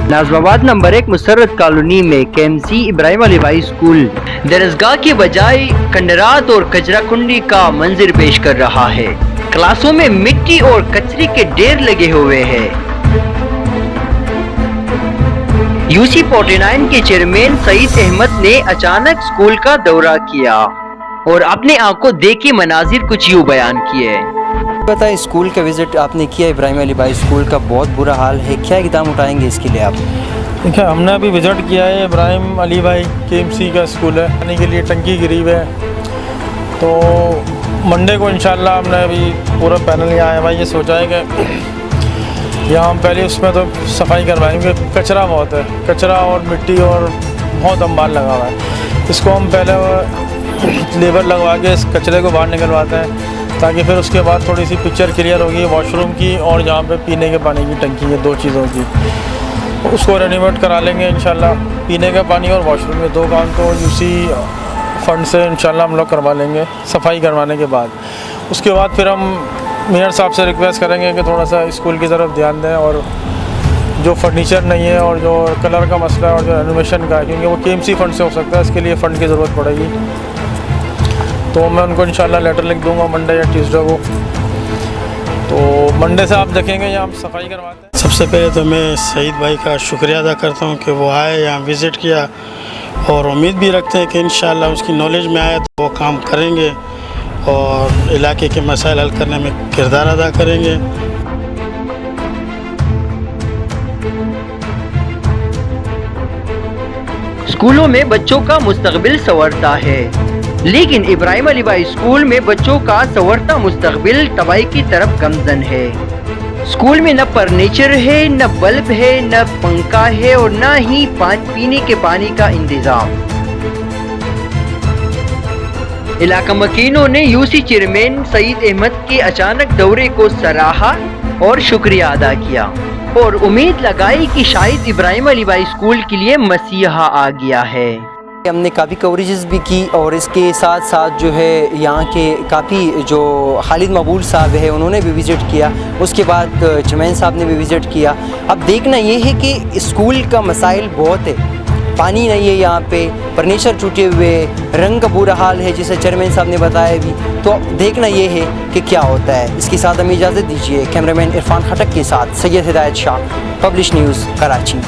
Najmabad number 1 Musarrat colony में KMC Ibrahim Ali भाई school दरसगाह के बजाय खंडरात और कचरा कुंडी का मंजर पेश कर रहा है। क्लासों में मिट्टी और कचरे के ढेर लगे हुए हैं। UC 49 के चेयरमैन सईद अहमद ने अचानक स्कूल का दौरा किया और अपने आंखों देखे मनाजिर कुछ यूँ बयान किए। बताइए, स्कूल का विज़िट आपने किया इब्राहिम अली भाई स्कूल का, बहुत बुरा हाल है, क्या इक़दाम उठाएंगे इसके लिए आप? देखिए, हमने अभी विज़िट किया है इब्राहिम अली भाई KMC का स्कूल है, पानी के लिए टंकी गिरी हुई है। तो मंडे को इंशाल्लाह हमने अभी पूरा पैनल यहाँ आया भाई, ये सोचा है कि यहाँ हम पहले उसमें तो सफाई करवाएंगे। कचरा बहुत है, कचरा और मिट्टी और बहुत अंबार लगा हुआ है। इसको हम पहले लेबर लगवा के इस कचरे को बाहर निकलवाते हैं, ताकि फिर उसके बाद थोड़ी सी पिक्चर क्लियर होगी वॉशरूम की और जहाँ पे पीने के पानी की टंकी है, दो चीज़ों की, उसको रेनोवेट करा लेंगे इंशाल्लाह। पीने का पानी और वॉशरूम में दो काम तो UC फंड से इंशाल्लाह हम लोग करवा लेंगे सफाई करवाने के बाद। उसके बाद फिर हम मेयर साहब से रिक्वेस्ट करेंगे कि थोड़ा सा स्कूल की तरफ ध्यान दें, और जो फर्नीचर नहीं है और जो कलर का मसला है और जो रेनोवेशन का है, क्योंकि वो KMC फंड से हो सकता है, इसके लिए फ़ंड की ज़रूरत पड़ेगी। तो मैं उनको इंशाल्लाह लेटर लिख दूंगा मंडे या ट्यूसडे को। तो मंडे से आप देखेंगे यहाँ हम सफाई करवाते हैं। सबसे पहले तो मैं सईद भाई का शुक्रिया अदा करता हूँ कि वो आए, यहाँ विज़िट किया, और उम्मीद भी रखते हैं कि इंशाल्लाह उसकी नॉलेज में आए तो वो काम करेंगे और इलाके के मसाइल हल करने में किरदार अदा करेंगे। स्कूलों में बच्चों का मुस्तकबिल संवरता है, लेकिन इब्राहिम अली भाई स्कूल में बच्चों का संवरता मुस्तकबिल तबाही की तरफ गमजन है। स्कूल में न फर्नीचर है, न बल्ब है, न पंखा है और न ही पीने के पानी का इंतजाम। इलाका मकीनों ने UC चेयरमैन सईद अहमद के अचानक दौरे को सराहा और शुक्रिया अदा किया और उम्मीद लगाई कि शायद इब्राहिम अली भाई स्कूल के लिए मसीहा आ गया है। हमने काफ़ी कवरेजेस भी की और इसके साथ साथ जो है यहाँ के काफ़ी जो खालिद मकबूल साहब है उन्होंने भी विज़िट किया, उसके बाद चेयरमैन साहब ने भी विज़िट किया। अब देखना ये है कि स्कूल का मसाइल बहुत है, पानी नहीं है यहाँ पे, फर्नीचर टूटे हुए, रंग का बुरा हाल है जिसे चेयरमैन साहब ने बताया भी। तो देखना ये है कि क्या होता है। इसके साथ हमें इजाज़त दीजिए। कैमरामैन इरफान खटक के साथ सैयद हिदायत शाह, पब्लिश न्यूज़, कराची।